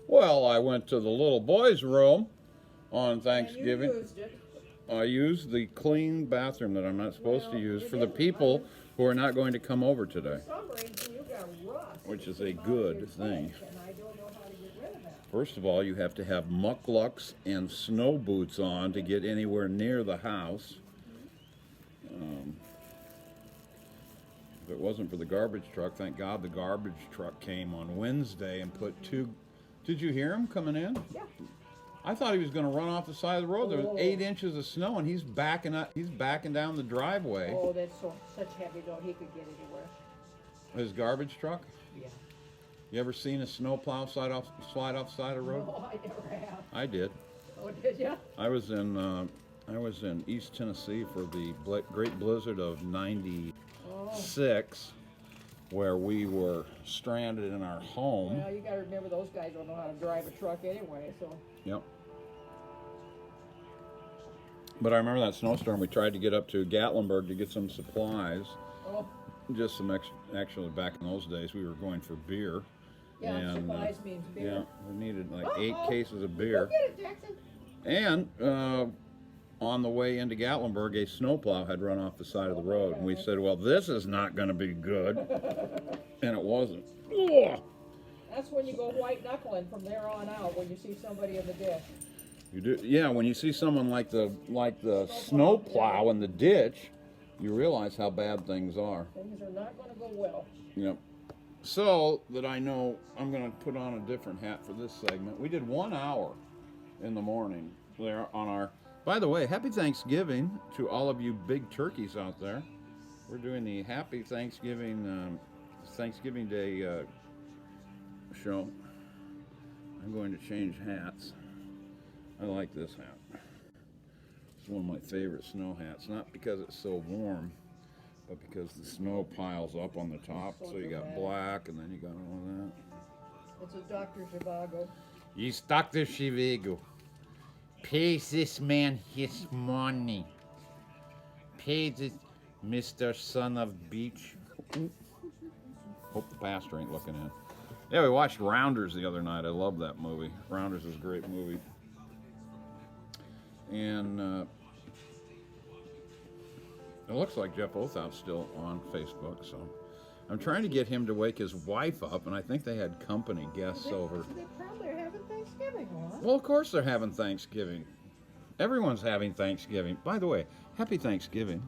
Well, I went to the little boy's room on Thanksgiving. And you used it. I used the clean bathroom that I'm not supposed to Well, use you for the didn't. people who are not going to come over today, For some reason, you got rust. which is that a came out of good your thing. tank, and I don't know how to get rid of that. First of all, you have to have mucklucks and snow boots on to get anywhere near the house. If it wasn't for the garbage truck, thank God the garbage truck came on Wednesday and put two. Did you hear him coming in? Yeah. I thought he was going to run off the side of the road. There was Oh. 8 inches of snow, and he's backing up. He's backing down the driveway. Oh, that's such heavy load. He could get anywhere. His garbage truck. Yeah. You ever seen a snowplow slide off the side of the road? No, I never have. I did. Oh, did you? I was in East Tennessee for the great blizzard of '96, where we were stranded in our home. Well, you got to remember those guys don't know how to drive a truck anyway, so. Yep. But I remember that snowstorm. We tried to get up to Gatlinburg to get some supplies. Oh, Just some actually back in those days, we were going for beer. yeah, And, supplies means beer. Yeah, we needed like Uh-oh. 8 cases of Go beer. get it, Jackson. And on the way into Gatlinburg, a snowplow had run off the side of the road. And we said, well, this is not going to be good. And it wasn't. Ugh. That's when you go white knuckling from there on out when you see somebody in the ditch. You do, yeah. When you see someone like the snowplow in the ditch, you realize how bad things are. Things are not going to go well. Yep. So that I know, I'm going to put on a different hat for this segment. We did 1 hour in the morning there on our. By the way, happy Thanksgiving to all of you big turkeys out there. We're doing the Happy Thanksgiving Thanksgiving Day show. I'm going to change hats. I like this hat. It's one of my favorite snow hats. Not because it's so warm, but because the snow piles up on the top. So you got black, and then you got all that. It's a Dr. Zhivago. He's Dr. Shivigo. Pays this man his money. Pay this Mr. Son of Beach. Hope the pastor ain't looking in. Yeah, we watched Rounders the other night. I love that movie. Rounders is a great movie. And it looks like Jeff Othout's still on Facebook, so I'm trying to get him to wake his wife up, and I think they had company guests over. They probably are having Thanksgiving, huh? Well, of course they're having Thanksgiving. Everyone's having Thanksgiving. By the way, happy Thanksgiving.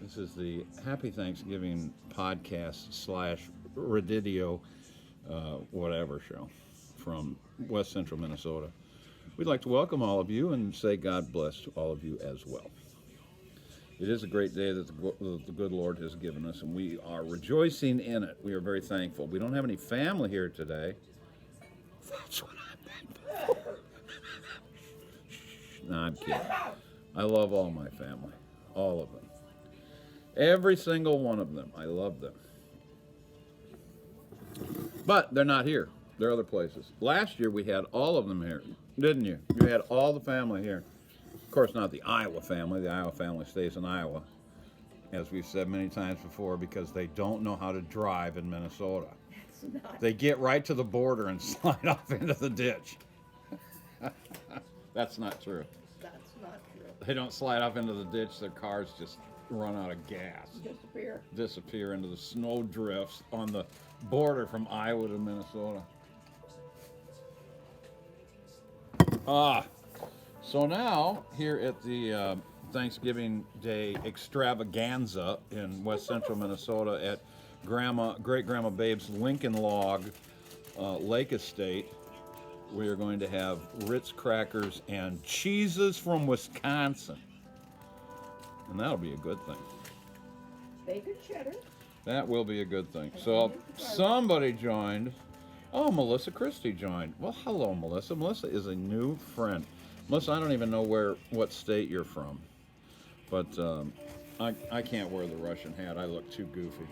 This is the Happy Thanksgiving podcast / Redidio whatever show from West Central Minnesota. We'd like to welcome all of you and say God bless to all of you as well. It is a great day that the good Lord has given us, and we are rejoicing in it. We are very thankful. We don't have any family here today. That's what I'm thankful for. No, I'm kidding. I love all my family. All of them. Every single one of them. I love them. But they're not here. They're other places. Last year we had all of them here, didn't you? You had all the family here. Of course, not the Iowa family. The Iowa family stays in Iowa, as we've said many times before, because they don't know how to drive in Minnesota. They get right to the border and slide off into the ditch. That's not true. That's not true. They don't slide off into the ditch. Their cars just run out of gas. Disappear into the snow drifts on the border from Iowa to Minnesota. So now, here at the Thanksgiving Day extravaganza in West Central Minnesota at Great Grandma Babe's Lincoln Log Lake Estate, we are going to have Ritz crackers and cheeses from Wisconsin. And that'll be a good thing. Bacon cheddar. That will be a good thing. So somebody joined. Oh, Melissa Christie joined. Well, hello, Melissa. Melissa is a new friend. Melissa, I don't even know what state you're from. But I can't wear the Russian hat. I look too goofy.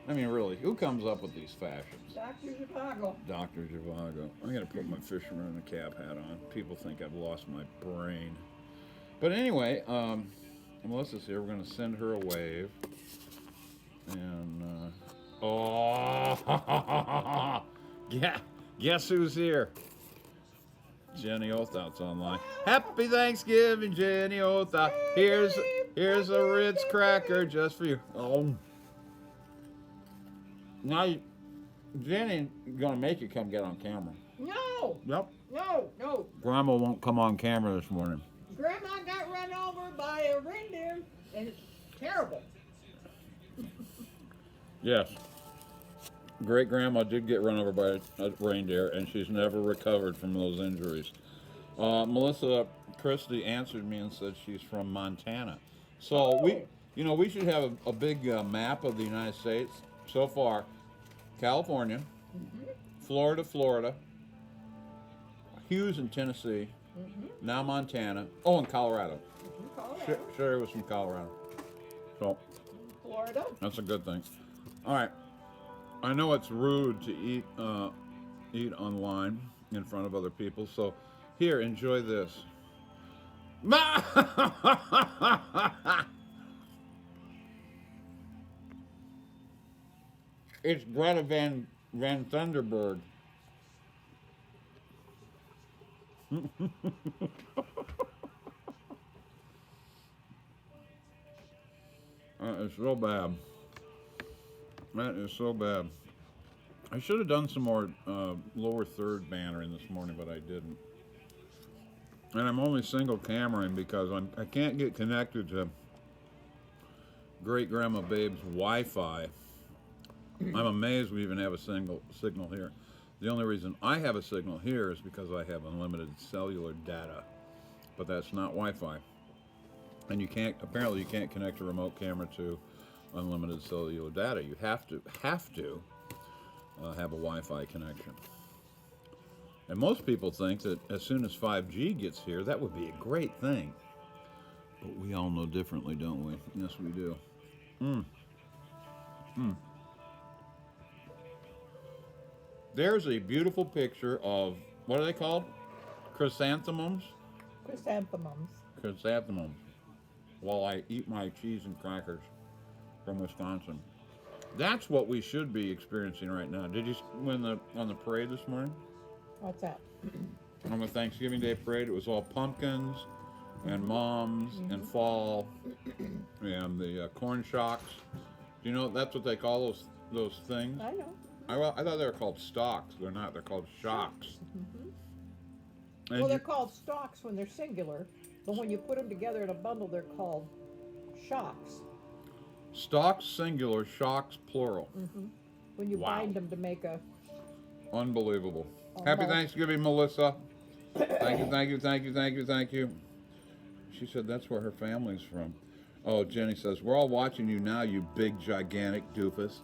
I mean, really, who comes up with these fashions? Dr. Zhivago. Dr. Zhivago. I got to put my fisherman and a cap hat on. People think I've lost my brain. But anyway, Melissa's here. We're going to send her a wave. And, yeah, guess who's here? Jenny Othout's online. Happy Thanksgiving, Jenny Othout. Here's a Ritz cracker just for you. Oh. Now, Jenny gonna make you come get on camera. No, Yep. no. Grandma won't come on camera this morning. Grandma got run over by a reindeer, and it's terrible. Yes. Great grandma did get run over by a reindeer, and she's never recovered from those injuries. Melissa Christie answered me and said she's from Montana. So we should have a big map of the United States. So far, California, Florida, Hughes in Tennessee, now Montana. Oh, and Colorado. Colorado. Sherry was from Colorado. So Florida. that's a good thing. All right. I know it's rude to eat online in front of other people, so here, enjoy this. It's Greta Van Thunderberg. That is so bad. That is so bad. I should have done some more lower third bannering this morning, but I didn't. And I'm only single cameraing because I can't get connected to Great Grandma Babe's Wi-Fi. I'm amazed we even have a single signal here. The only reason I have a signal here is because I have unlimited cellular data, but that's not Wi-Fi. And apparently you can't connect a remote camera to unlimited cellular data. You have to have a Wi-Fi connection. And most people think that as soon as 5G gets here, that would be a great thing. But we all know differently, don't we? Yes, we do. There's a beautiful picture of, what are they called? Chrysanthemums? Chrysanthemums. While I eat my cheese and crackers from Wisconsin. That's what we should be experiencing right now. Did you win on the parade this morning? What's that? On the Thanksgiving Day parade, it was all pumpkins and moms and fall and the corn shocks. Do you know that's what they call those things? I know. I thought they were called stalks. They're not. They're called shocks. And Well, they're called stalks when they're singular, but when you put them together in a bundle, they're called shocks. Stalks singular, shocks plural. When you Wow. bind them to make a. Unbelievable. Happy Thanksgiving, Melissa. Thank you. She said that's where her family's from. Oh, Jenny says, we're all watching you now, you big, gigantic doofus.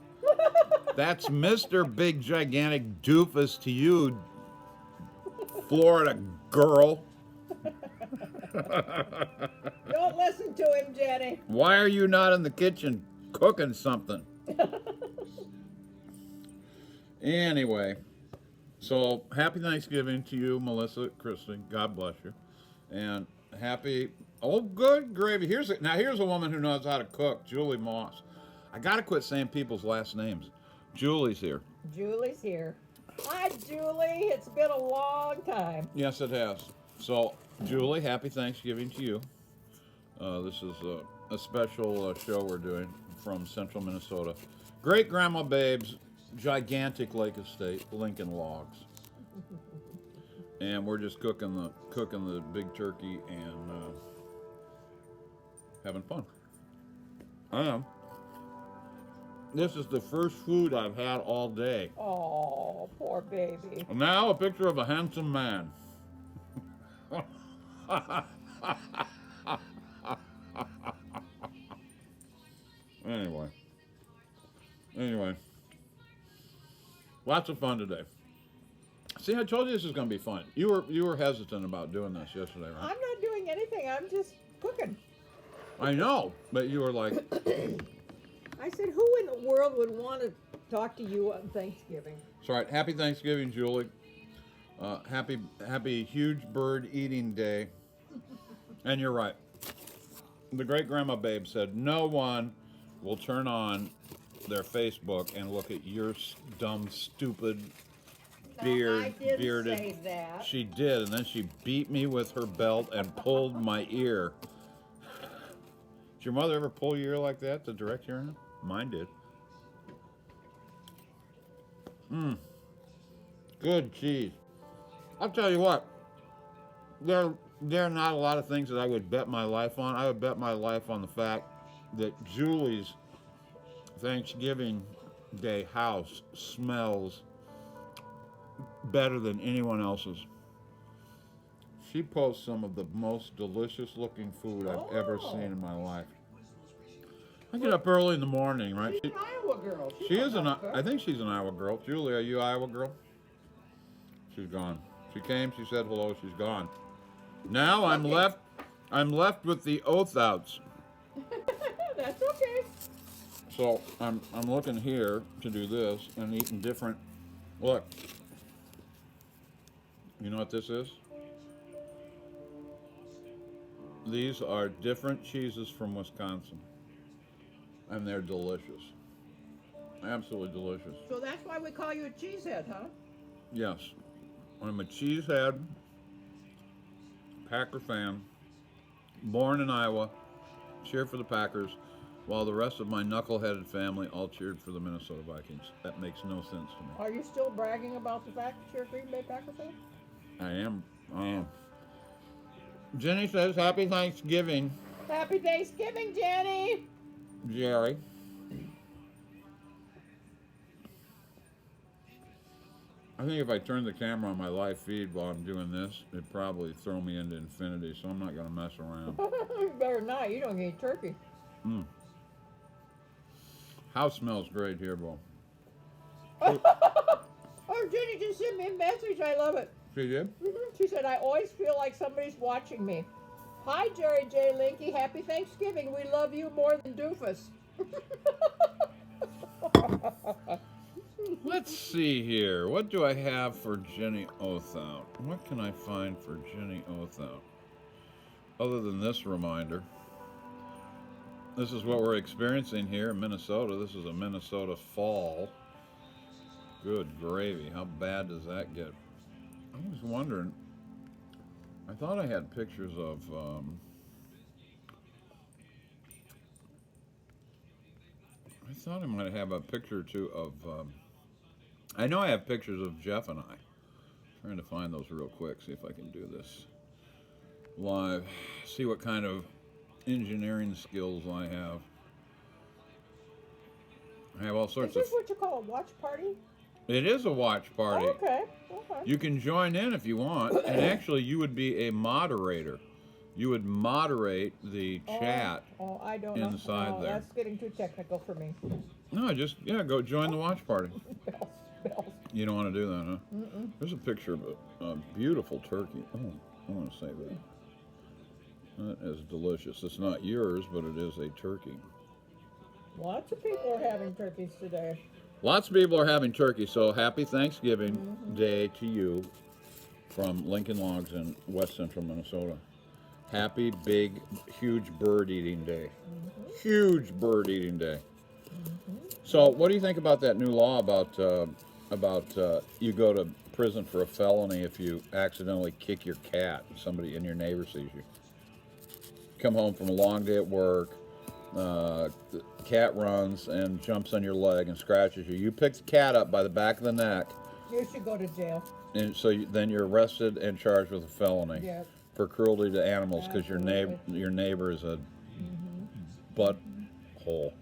That's Mr. Big, Gigantic Doofus to you, Florida girl. Don't listen to him, Jenny. Why are you not in the kitchen cooking something? Anyway, so happy Thanksgiving to you, Melissa, Kristen. God bless you. And good gravy. Here's a woman who knows how to cook, Julie Moss. I got to quit saying people's last names. Julie's here. Julie's here. Hi, Julie. It's been a long time. Yes, it has. So, Julie, happy Thanksgiving to you. This is a special show we're doing from central Minnesota. Great Grandma Babe's gigantic lake estate, Lincoln Logs. And we're just cooking the big turkey and having fun. I am. This is the first food I've had all day. Oh, poor baby. Now a picture of a handsome man. Anyway. Lots of fun today. See, I told you this is going to be fun. You were hesitant about doing this yesterday, right? I'm not doing anything. I'm just cooking. I know, but you were like, I said, who in the world would want to talk to you on Thanksgiving? it's all right. Happy Thanksgiving, Julie. Happy huge bird eating day. And you're right. The Great Grandma Babe said no one will turn on their Facebook and look at your dumb, stupid I didn't bearded. say that. She did, and then she beat me with her belt and pulled my ear. Did your mother ever pull your ear like that to direct your ear? Mine did. Good cheese. I'll tell you what. There are not a lot of things that I would bet my life on. I would bet my life on the fact that Julie's Thanksgiving Day house smells better than anyone else's. She posts some of the most delicious looking food I've ever seen in my life. I get up early in the morning, right? She's an Iowa girl. She is I think she's an Iowa girl. Julie, are you an Iowa girl? She's gone. She came, she said hello, she's gone. Now I'm left with the oath outs. That's okay. So I'm looking here to do this and eating different. Look. You know what this is? These are different cheeses from Wisconsin. And they're delicious. Absolutely delicious. So that's why we call you a cheesehead, huh? Yes. I'm a cheesehead, Packer fan, born in Iowa, cheer for the Packers, while the rest of my knuckleheaded family all cheered for the Minnesota Vikings. That makes no sense to me. Are you still bragging about the fact that you're a Green Bay Packer fan? I am. Jenny says, Happy Thanksgiving, Happy Thanksgiving, Jenny! Jerry. I think if I turn the camera on my live feed while I'm doing this, it'd probably throw me into infinity, so I'm not going to mess around. You better not. You don't eat turkey. House smells great here, Bo. Oh, Jenny just sent me a message. I love it. She did? She said, I always feel like somebody's watching me. Hi, Jerry J. Linky. Happy Thanksgiving. We love you more than Doofus. Let's see here. What do I have for Jenny Othout? What can I find for Jenny Othout? Other than this reminder. This is what we're experiencing here in Minnesota. This is a Minnesota fall. Good gravy. How bad does that get? I was wondering. I thought I had pictures of I thought I might have a picture or two of I know I have pictures of Jeff and I. Trying to find those real quick, see if I can do this live. See what kind of engineering skills I have. I have all sorts Is this what you call a watch party? It is a watch party. Oh, okay. You can join in if you want, and actually you would be a moderator. You would moderate the chat I don't know. inside there. That's getting too technical for me. No, just, go join the watch party. Bells. You don't want to do that, huh? Mm-mm. There's a picture of a beautiful turkey. Oh, I want to say that. That is delicious. It's not yours, but it is a turkey. Lots of people are having turkeys today. Lots of people are having turkey, so happy Thanksgiving Day to you from Lincoln Logs in West Central Minnesota. Happy, big, huge bird eating day. Huge bird eating day. So, what do you think about that new law about you go to prison for a felony if you accidentally kick your cat and somebody in your neighbor sees you? Come home from a long day at work, the cat runs and jumps on your leg and scratches you. You pick the cat up by the back of the neck. You should go to jail. And so then you're arrested and charged with a felony for cruelty to animals because your neighbor is a butthole.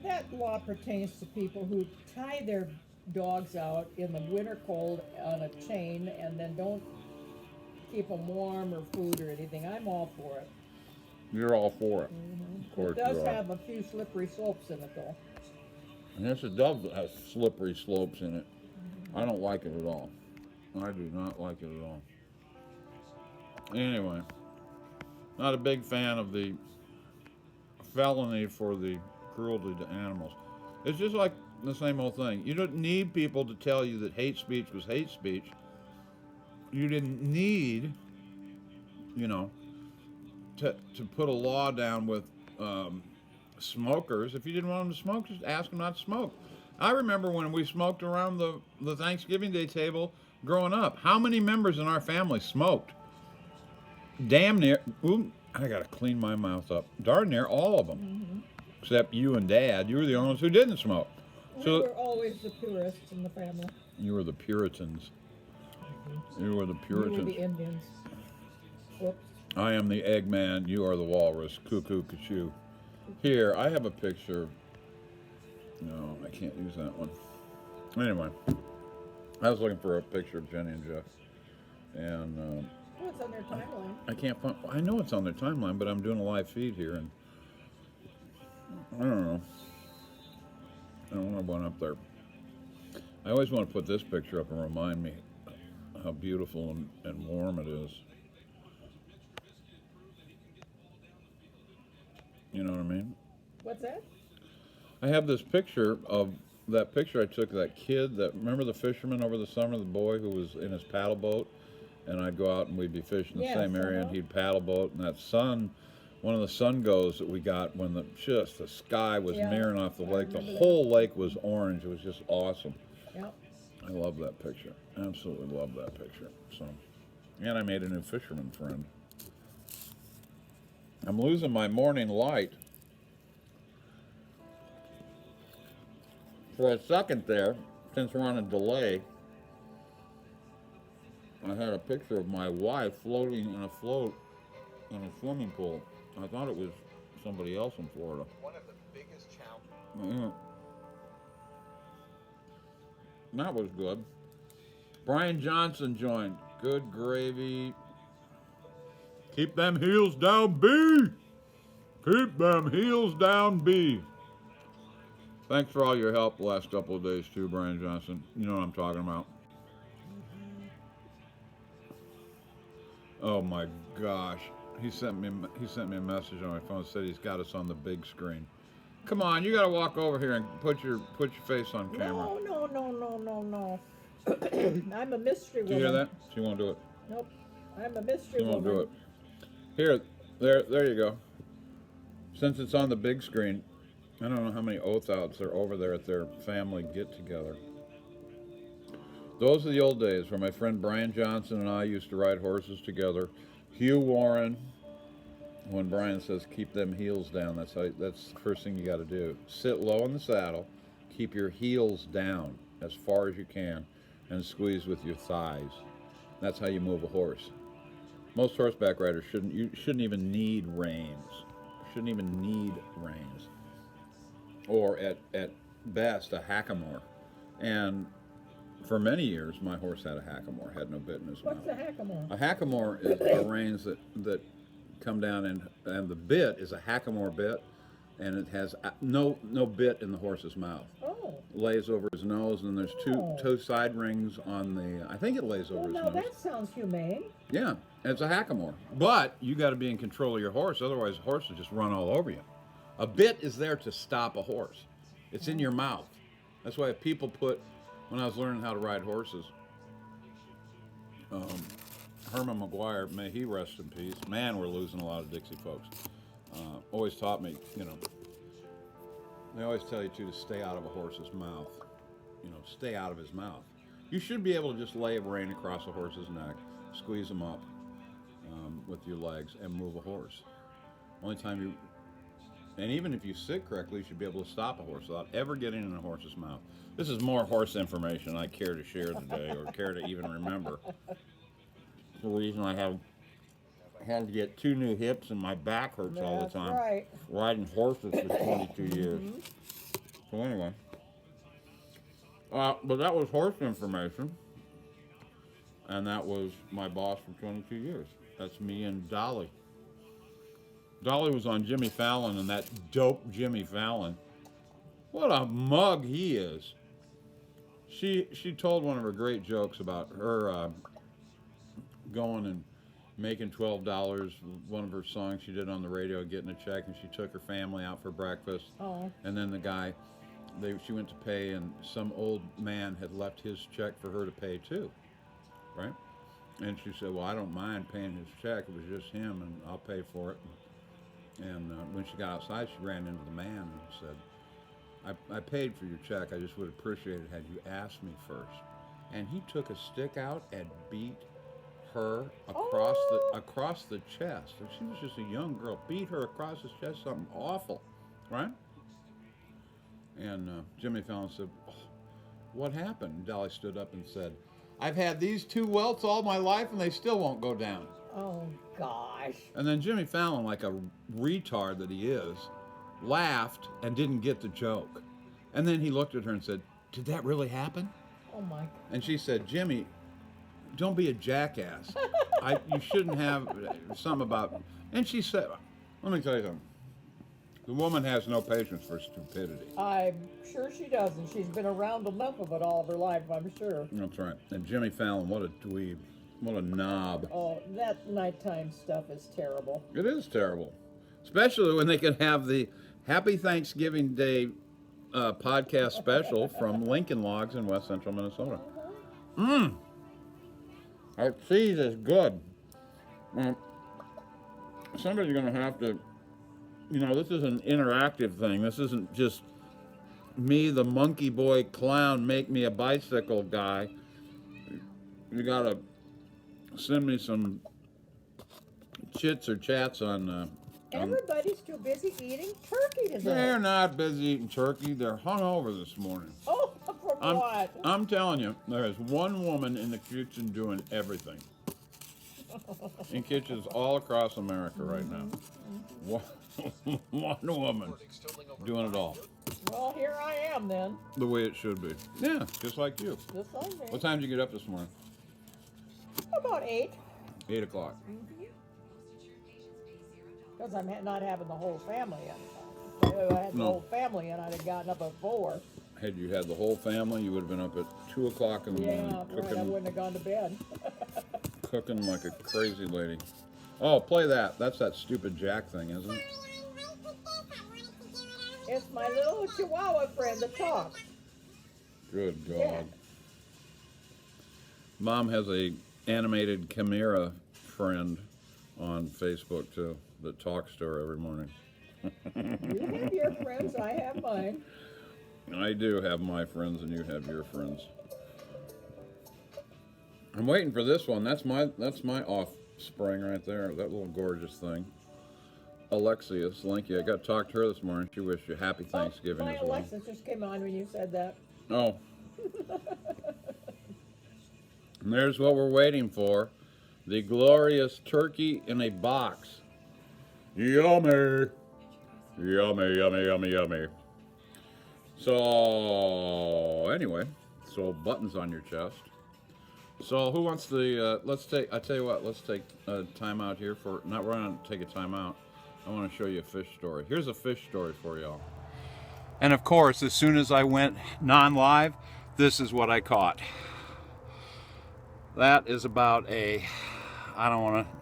That law pertains to people who tie their dogs out in the winter cold on a chain and then don't keep them warm or food or anything. I'm all for it. You're all for it. Of course It does you are. have a few slippery slopes in it, though. Yes, it does have slippery slopes in it. I don't like it at all. I do not like it at all. Anyway, not a big fan of the felony for the cruelty to animals. It's just like the same old thing. You don't need people to tell you that hate speech was hate speech. You didn't need, to put a law down with smokers. If you didn't want them to smoke, just ask them not to smoke. I remember when we smoked around the Thanksgiving Day table growing up. How many members in our family smoked? Damn near. Ooh, I gotta clean my mouth up. Darn near all of them, Hmm. except you and Dad. You were the only ones who didn't smoke. We So were always the purists in the family. you were the Puritans. You were the You were Puritans. the Indians. Whoops. I am the Eggman. You are the Walrus. Cuckoo, cuckoo. Here, I have a picture. No, I can't use that one. Anyway, I was looking for a picture of Jenny and Jeff, and Oh, it's on their timeline. I can't find. I know it's on their timeline, but I'm doing a live feed here, and I don't know. I don't want one up there. I always want to put this picture up and remind me how beautiful and warm it is. You know what I mean? What's that? I have this picture of that picture I took of that kid that, remember the fisherman over the summer, the boy who was in his paddle boat, and I'd go out and we'd be fishing the Yes, same area, and he'd paddle boat, and that sun, one of the sun goes that we got when the sky was Yeah, mirroring off the I lake. The remember that. whole lake was orange. It was just awesome. Yep. I love that picture. Absolutely love that picture. So, and I made a new fisherman friend. I'm losing my morning light. For a second there, since we're on a delay, I had a picture of my wife floating in a float in a swimming pool. I thought it was somebody else in Florida. One of the biggest challenges. Yeah. That was good. Brian Johnson joined. Good gravy. Keep them heels down, B. Keep them heels down, B. Thanks for all your help the last couple of days too, Brian Johnson. You know what I'm talking about. Oh my gosh. He sent me a message on my phone, said he's got us on the big screen. Come on, you gotta walk over here and put your face on camera. No. I'm a mystery Do woman. you hear that? She won't do it. Nope. I'm a mystery She won't woman. do it. Here, there you go. Since it's on the big screen, I don't know how many oath outs are over there at their family get together. Those are the old days where my friend Brian Johnson and I used to ride horses together. Hugh Warren, when Brian says keep them heels down, that's the first thing you got to do. Sit low in the saddle, keep your heels down as far as you can, and squeeze with your thighs. That's how you move a horse. Most horseback riders shouldn't even need reins. Shouldn't even need reins. Or at best a hackamore. And for many years my horse had a hackamore, had no bit in his mouth. What's a hackamore? A hackamore is the reins that come down and the bit is a hackamore bit, and it has no bit in the horse's mouth. Oh. Lays over his nose, and there's two side rings on the. I think it lays over Well, his now nose. that sounds humane. Yeah, it's a hackamore. But you got to be in control of your horse, otherwise the horse will just run all over you. A bit is there to stop a horse. It's in your mouth. That's why people put. When I was learning how to ride horses, Herman McGuire, may he rest in peace. Man, we're losing a lot of Dixie folks. Always taught me, they always tell you to stay out of a horse's mouth. Stay out of his mouth. You should be able to just lay a rein across a horse's neck, squeeze him up with your legs, and move a horse. Only time you, and even if you sit correctly, you should be able to stop a horse without ever getting in a horse's mouth. This is more horse information I care to share today, or care to even remember. The reason I had to get 2 new hips and my back hurts all the That's time. right. Riding horses for 22 years. So anyway. But that was horse information. And that was my boss for 22 years. That's me and Dolly. Dolly was on Jimmy Fallon, and that dope Jimmy Fallon. What a mug he is. She told one of her great jokes about her going and making $12. One of her songs she did on the radio, getting a check, and she took her family out for breakfast. Oh. And then the guy, she went to pay, and some old man had left his check for her to pay too, right? And she said, well, I don't mind paying his check. It was just him, and I'll pay for it. And when she got outside, she ran into the man and said, I paid for your check. I just would appreciate it had you asked me first. And he took a stick out and beat her Oh. across the chest. And she was just a young girl. Beat her across the chest, something awful, right? And Jimmy Fallon said, oh, "What happened?" And Dolly stood up and said, "I've had these two welts all my life, and they still won't go down." Oh gosh. And then Jimmy Fallon, like a retard that he is, laughed and didn't get the joke. And then he looked at her and said, "Did that really happen?" Oh my. And she said, "Jimmy, don't be a jackass. You shouldn't have something about." And she said, "Let me tell you something. The woman has no patience for stupidity." I'm sure she doesn't. She's been around enough of it all of her life, I'm sure. That's right. And Jimmy Fallon, what a dweeb. What a knob. Oh, that nighttime stuff is terrible. It is terrible. Especially when they can have the Happy Thanksgiving Day podcast special from Lincoln Logs in West Central Minnesota. Our cheese is good. Somebody's going to have to, this is an interactive thing. This isn't just me, the monkey boy clown, make me a bicycle guy. You got to send me some chits or chats on. Everybody's too busy eating turkey today. They're not busy eating turkey. They're hungover this morning. Oh, for what? I'm telling you, there is one woman in the kitchen doing everything. In kitchens all across America right now. One woman doing it all. Well, here I am then. The way it should be. Yeah, just like you. Just like me. What time did you get up this morning? About 8. 8 o'clock. Because I'm not having the whole family in. If I had the whole family in, I'd have gotten up at 4. Had you had the whole family, you would have been up at 2 o'clock in the morning. Yeah, right. I wouldn't have gone to bed. Cooking like a crazy lady. Oh, play that. That's that stupid Jack thing, isn't it? It's my little Chihuahua friend that talks. Good God. Yeah. Mom has a animated chimera friend on Facebook too that talks to her every morning. You have your friends, I have mine. I do have my friends and you have your friends. I'm waiting for this one. That's my offspring right there. That little gorgeous thing. Alexia Slinky. I got to talk to her this morning. She wished you happy Thanksgiving My as well. Alexis just came on when you said that. Oh. And there's what we're waiting for. The glorious turkey in a box. Yummy. Yummy, yummy, yummy, yummy. So, anyway, so buttons on your chest. So who wants the, I tell you what, let's take a time out here for, we're going to take a time out. I want to show you a fish story. Here's a fish story for y'all. And of course, as soon as I went non-live, this is what I caught. That is about I don't want to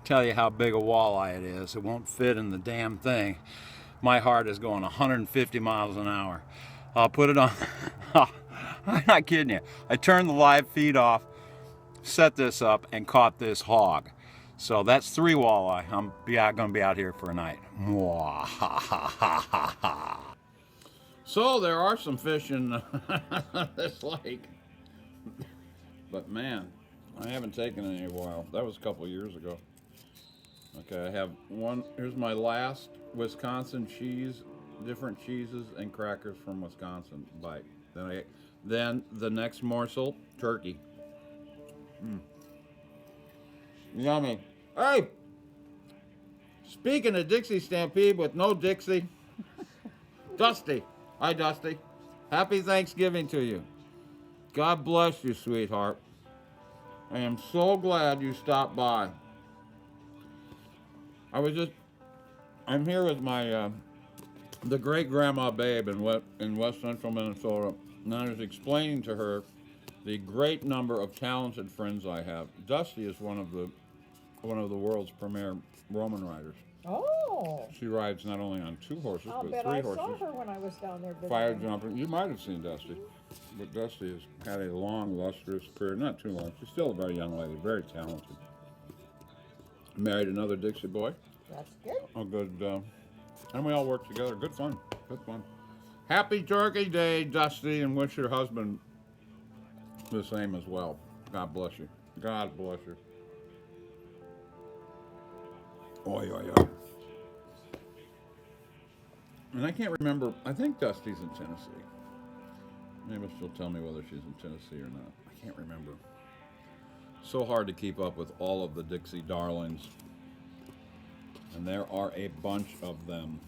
tell you how big a walleye it is. It won't fit in the damn thing. My heart is going 150 miles an hour. I'll put it on. I'm not kidding you. I turned the live feed off, set this up, and caught this hog. So that's 3 walleye. I'm going to be out here for a night. So there are some fish in this lake. But man, I haven't taken any in a while. That was a couple of years ago. Okay, I have one. Here's my last Wisconsin cheese, different cheeses and crackers from Wisconsin bite. Then the next morsel, turkey. Yummy. Hey, speaking of Dixie Stampede with no Dixie, Dusty. Hi, Dusty. Happy Thanksgiving to you. God bless you, sweetheart. I am so glad you stopped by. I'm here with my, the great grandma Babe in West Central Minnesota, and I was explaining to her the great number of talented friends I have. Dusty is one of the world's premier Roman riders. Oh. She rides not only on 2 horses, I'll but bet 3 I horses. saw her when I was down there visiting. Fire jumping. You might have seen Dusty. But Dusty has had a long, lustrous career. Not too long. She's still a very young lady, very talented. Married another Dixie boy. That's good. A good, and we all work together. Good fun. Good fun. Happy Turkey Day, Dusty, and wish your husband the same as well. God bless you. God bless you. Oi, oi, oi. And I can't remember. I think Dusty's in Tennessee. Maybe she'll tell me whether she's in Tennessee or not. I can't remember. So hard to keep up with all of the Dixie darlings. And there are a bunch of them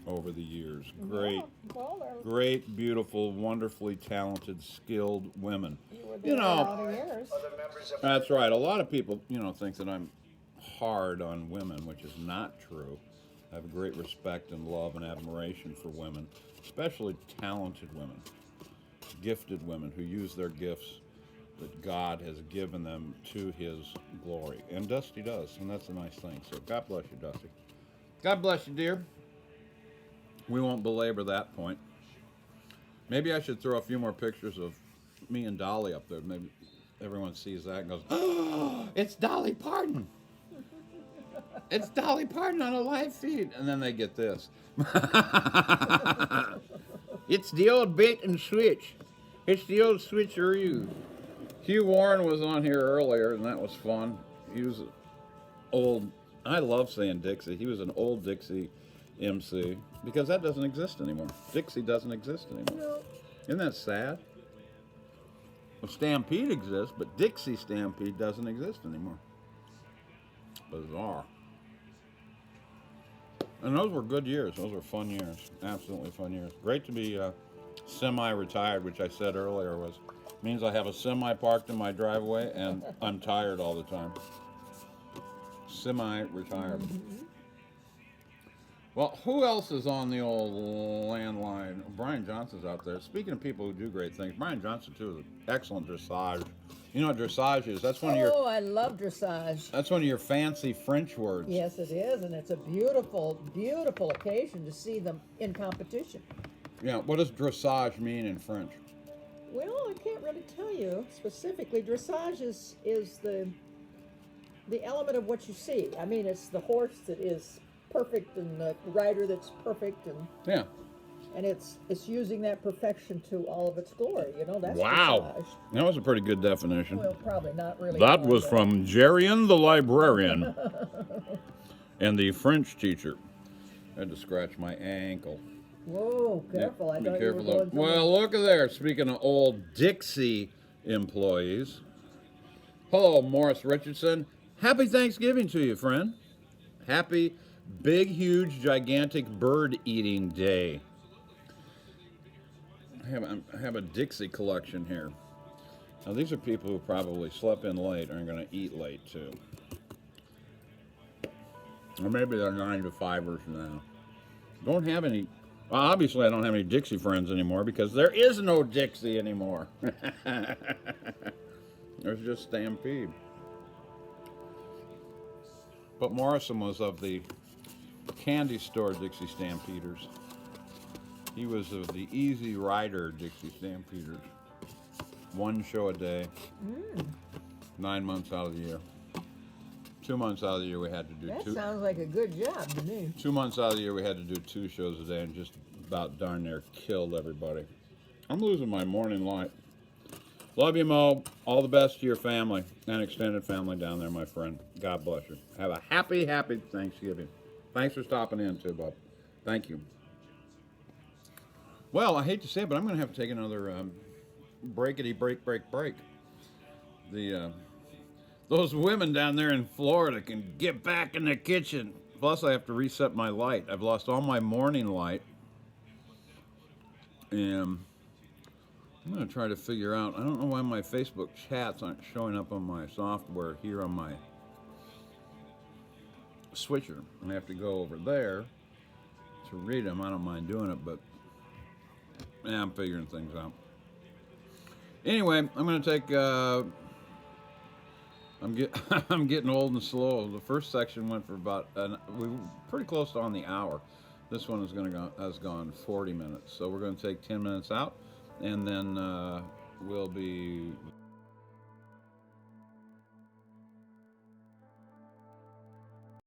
over the years. Great, Yeah, well, great, beautiful, wonderfully talented, skilled women. you were there You a know, lot of years. Other members of that's right. A lot of people, think that I'm hard on women, which is not true. I have great respect and love and admiration for women, especially talented women, gifted women who use their gifts that God has given them to His glory. And Dusty does, and that's a nice thing. So God bless you, Dusty. God bless you, dear. We won't belabor that point. Maybe I should throw a few more pictures of me and Dolly up there. Maybe everyone sees that and goes, "Oh, it's Dolly Parton. It's Dolly Parton on a live feed." And then they get this. It's the old bait and switch. It's the old switcheroo. Hugh Warren was on here earlier, and that was fun. He was old. I love saying Dixie. He was an old Dixie MC because that doesn't exist anymore. Dixie doesn't exist anymore. No. Isn't that sad? Well, Stampede exists, but Dixie Stampede doesn't exist anymore. Bizarre. And those were good years. Those were fun years. Absolutely fun years. Great to be semi-retired, which I said earlier means I have a semi parked in my driveway and I'm tired all the time. Semi-retired. Mm-hmm. Well, who else is on the old landline? Brian Johnson's out there. Speaking of people who do great things, Brian Johnson too is an excellent dressage. You know what dressage is? That's one of your. Oh, I love dressage. That's one of your fancy French words. Yes, it is, and it's a beautiful, beautiful occasion to see them in competition. Yeah. What does dressage mean in French? Well, I can't really tell you specifically. Dressage is the element of what you see. I mean, it's the horse that is perfect and the rider that's perfect, and Yeah. it's using that perfection to all of its glory. You know, that's Wow. dressage. That was a pretty good definition. Well, probably not really. That one, was but- from Jerian the librarian and the French teacher. I had to scratch my ankle. Whoa, careful! I Be thought careful you were though. going somewhere. Well, look at there. Speaking of old Dixie employees. Hello, Morris Richardson. Happy Thanksgiving to you, friend. Happy big, huge, gigantic bird eating day. I have a Dixie collection here. Now, these are people who probably slept in late and are going to eat late, too. Or maybe they're 9 to 5ers now. Don't have any. Well, obviously, I don't have any Dixie friends anymore because there is no Dixie anymore. There's just Stampede. But Morrison was of the candy store Dixie Stampeders. He was of the Easy Rider Dixie Stampeders. One show a day, 9 months out of the year. 2 months out of the year we had to do That two. sounds like a good job to me. 2 months out of the year we had to do 2 shows a day and just about darn near killed everybody. I'm losing my morning light. Love you, Mo. All the best to your family and extended family down there, my friend. God bless you. Have a happy, happy Thanksgiving. Thanks for stopping in, too, Bob. Thank you. Well, I hate to say it, but I'm going to have to take another breakity break. Those women down there in Florida can get back in the kitchen. Plus, I have to reset my light. I've lost all my morning light. And I'm going to try to figure out, I don't know why my Facebook chats aren't showing up on my software here on my switcher. I have to go over there to read them. I don't mind doing it, but yeah, I'm figuring things out. Anyway, I'm going to take, I'm getting old and slow. The first section went for about, we were pretty close to on the hour. This one has gone 40 minutes. So we're going to take 10 minutes out. And then we'll be